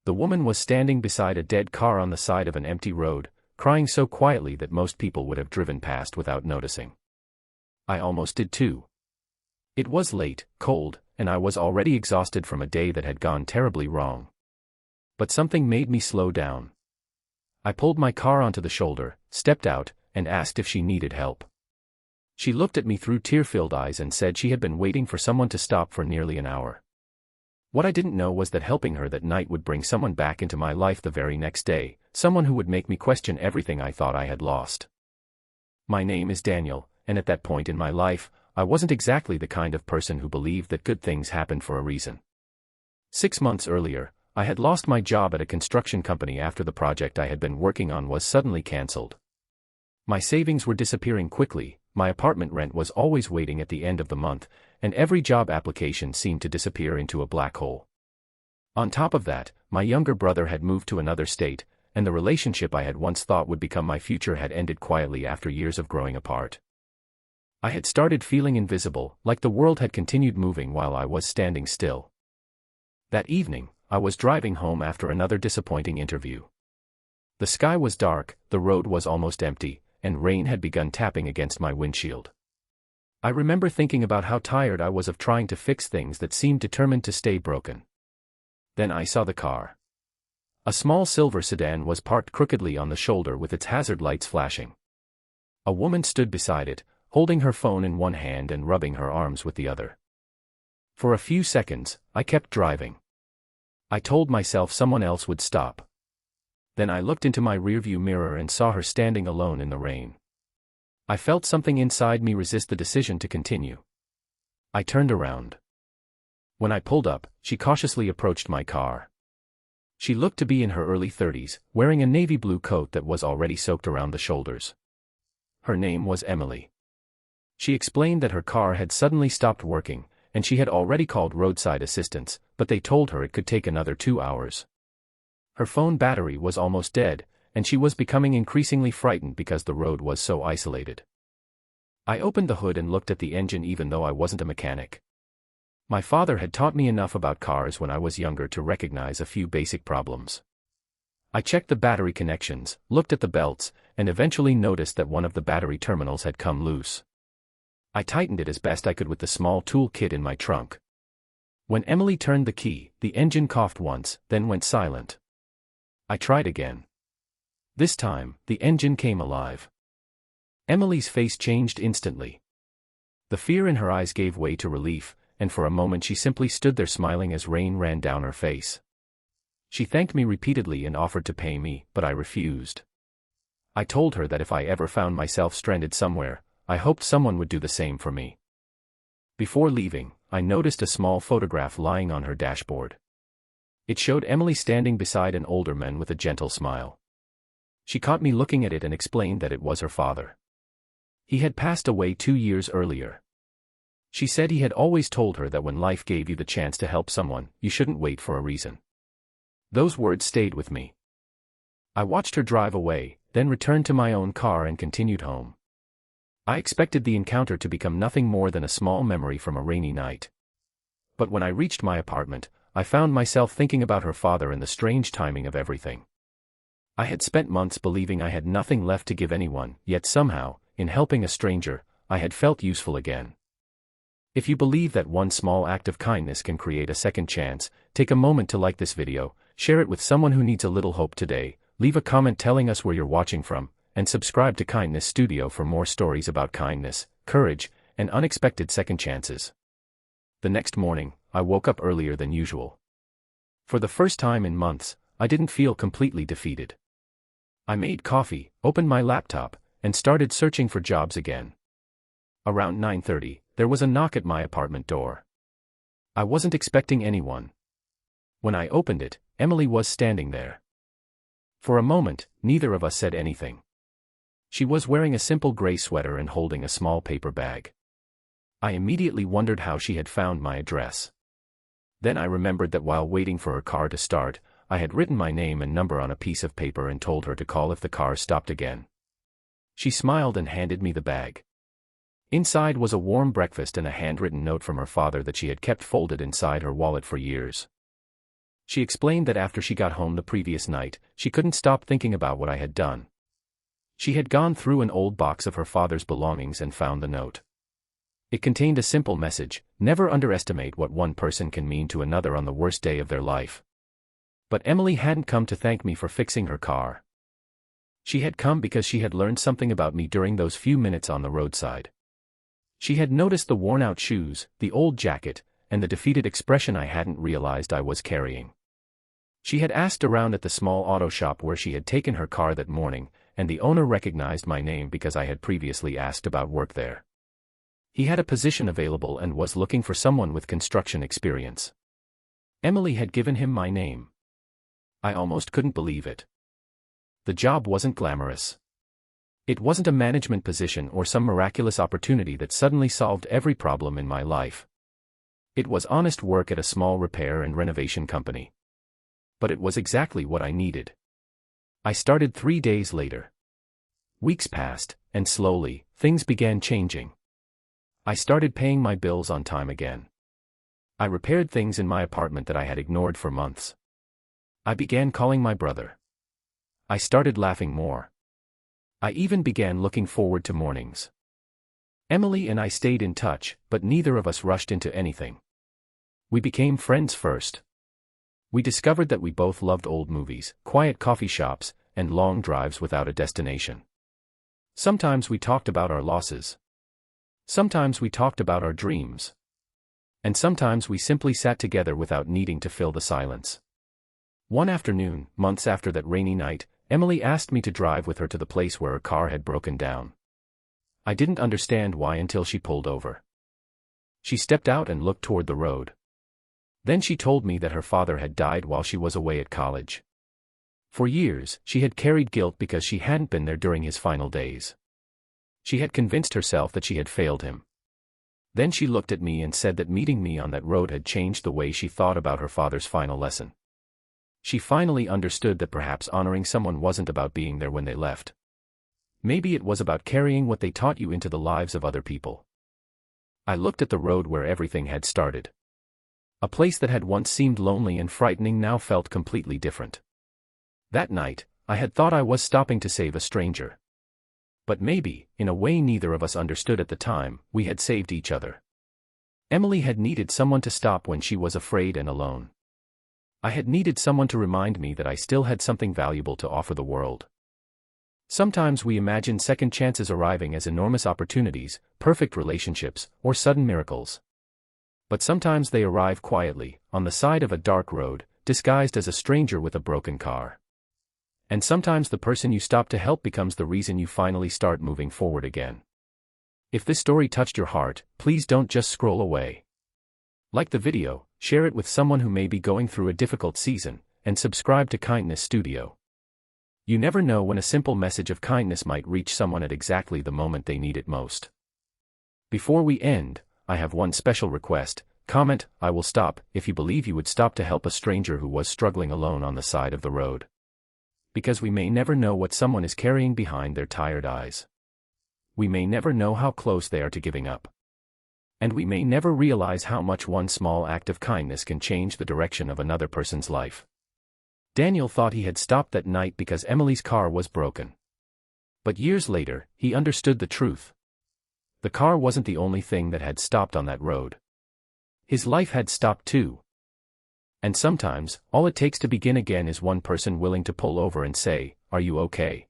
The woman was standing beside a dead car on the side of an empty road, crying so quietly that most people would have driven past without noticing. I almost did too. It was late, cold, and I was already exhausted from a day that had gone terribly wrong. But something made me slow down. I pulled my car onto the shoulder, stepped out, and asked if she needed help. She looked at me through tear-filled eyes and said she had been waiting for someone to stop for nearly an hour. What I didn't know was that helping her that night would bring someone back into my life the very next day, someone who would make me question everything I thought I had lost. My name is Daniel, and at that point in my life, I wasn't exactly the kind of person who believed that good things happen for a reason. 6 months earlier, I had lost my job at a construction company after the project I had been working on was suddenly cancelled. My savings were disappearing quickly, my apartment rent was always waiting at the end of the month, and every job application seemed to disappear into a black hole. On top of that, my younger brother had moved to another state, and the relationship I had once thought would become my future had ended quietly after years of growing apart. I had started feeling invisible, like the world had continued moving while I was standing still. That evening, I was driving home after another disappointing interview. The sky was dark, the road was almost empty, and rain had begun tapping against my windshield. I remember thinking about how tired I was of trying to fix things that seemed determined to stay broken. Then I saw the car. A small silver sedan was parked crookedly on the shoulder with its hazard lights flashing. A woman stood beside it, holding her phone in one hand and rubbing her arms with the other. For a few seconds, I kept driving. I told myself someone else would stop. Then I looked into my rearview mirror and saw her standing alone in the rain. I felt something inside me resist the decision to continue. I turned around. When I pulled up, she cautiously approached my car. She looked to be in her early 30s, wearing a navy blue coat that was already soaked around the shoulders. Her name was Emily. She explained that her car had suddenly stopped working, and she had already called roadside assistance, but they told her it could take another 2 hours. Her phone battery was almost dead, and she was becoming increasingly frightened because the road was so isolated. I opened the hood and looked at the engine even though I wasn't a mechanic. My father had taught me enough about cars when I was younger to recognize a few basic problems. I checked the battery connections, looked at the belts, and eventually noticed that one of the battery terminals had come loose. I tightened it as best I could with the small tool kit in my trunk. When Emily turned the key, the engine coughed once, then went silent. I tried again. This time, the engine came alive. Emily's face changed instantly. The fear in her eyes gave way to relief, and for a moment she simply stood there smiling as rain ran down her face. She thanked me repeatedly and offered to pay me, but I refused. I told her that if I ever found myself stranded somewhere, I hoped someone would do the same for me. Before leaving, I noticed a small photograph lying on her dashboard. It showed Emily standing beside an older man with a gentle smile. She caught me looking at it and explained that it was her father. He had passed away 2 years earlier. She said he had always told her that when life gave you the chance to help someone, you shouldn't wait for a reason. Those words stayed with me. I watched her drive away, then returned to my own car and continued home. I expected the encounter to become nothing more than a small memory from a rainy night. But when I reached my apartment, I found myself thinking about her father and the strange timing of everything. I had spent months believing I had nothing left to give anyone, yet somehow, in helping a stranger, I had felt useful again. If you believe that one small act of kindness can create a second chance, take a moment to like this video, share it with someone who needs a little hope today, leave a comment telling us where you're watching from, and subscribe to Kindness Studio for more stories about kindness, courage, and unexpected second chances. The next morning, I woke up earlier than usual. For the first time in months, I didn't feel completely defeated. I made coffee, opened my laptop, and started searching for jobs again. Around 9:30, there was a knock at my apartment door. I wasn't expecting anyone. When I opened it, Emily was standing there. For a moment, neither of us said anything. She was wearing a simple gray sweater and holding a small paper bag. I immediately wondered how she had found my address. Then I remembered that while waiting for her car to start, I had written my name and number on a piece of paper and told her to call if the car stopped again. She smiled and handed me the bag. Inside was a warm breakfast and a handwritten note from her father that she had kept folded inside her wallet for years. She explained that after she got home the previous night, she couldn't stop thinking about what I had done. She had gone through an old box of her father's belongings and found the note. It contained a simple message: never underestimate what one person can mean to another on the worst day of their life. But Emily hadn't come to thank me for fixing her car. She had come because she had learned something about me during those few minutes on the roadside. She had noticed the worn-out shoes, the old jacket, and the defeated expression I hadn't realized I was carrying. She had asked around at the small auto shop where she had taken her car that morning, and the owner recognized my name because I had previously asked about work there. He had a position available and was looking for someone with construction experience. Emily had given him my name. I almost couldn't believe it. The job wasn't glamorous. It wasn't a management position or some miraculous opportunity that suddenly solved every problem in my life. It was honest work at a small repair and renovation company. But it was exactly what I needed. I started 3 days later. Weeks passed, and slowly, things began changing. I started paying my bills on time again. I repaired things in my apartment that I had ignored for months. I began calling my brother. I started laughing more. I even began looking forward to mornings. Emily and I stayed in touch, but neither of us rushed into anything. We became friends first. We discovered that we both loved old movies, quiet coffee shops, and long drives without a destination. Sometimes we talked about our losses. Sometimes we talked about our dreams. And sometimes we simply sat together without needing to fill the silence. One afternoon, months after that rainy night, Emily asked me to drive with her to the place where her car had broken down. I didn't understand why until she pulled over. She stepped out and looked toward the road. Then she told me that her father had died while she was away at college. For years, she had carried guilt because she hadn't been there during his final days. She had convinced herself that she had failed him. Then she looked at me and said that meeting me on that road had changed the way she thought about her father's final lesson. She finally understood that perhaps honoring someone wasn't about being there when they left. Maybe it was about carrying what they taught you into the lives of other people. I looked at the road where everything had started. A place that had once seemed lonely and frightening now felt completely different. That night, I had thought I was stopping to save a stranger. But maybe, in a way neither of us understood at the time, we had saved each other. Emily had needed someone to stop when she was afraid and alone. I had needed someone to remind me that I still had something valuable to offer the world. Sometimes we imagine second chances arriving as enormous opportunities, perfect relationships, or sudden miracles. But sometimes they arrive quietly, on the side of a dark road, disguised as a stranger with a broken car. And sometimes the person you stop to help becomes the reason you finally start moving forward again. If this story touched your heart, please don't just scroll away. Like the video, share it with someone who may be going through a difficult season, and subscribe to Kindness Studio. You never know when a simple message of kindness might reach someone at exactly the moment they need it most. Before we end, I have one special request. Comment, "I will stop," if you believe you would stop to help a stranger who was struggling alone on the side of the road. Because we may never know what someone is carrying behind their tired eyes. We may never know how close they are to giving up. And we may never realize how much one small act of kindness can change the direction of another person's life. Daniel thought he had stopped that night because Emily's car was broken. But years later, he understood the truth. The car wasn't the only thing that had stopped on that road. His life had stopped too. And sometimes, all it takes to begin again is one person willing to pull over and say, "Are you okay?"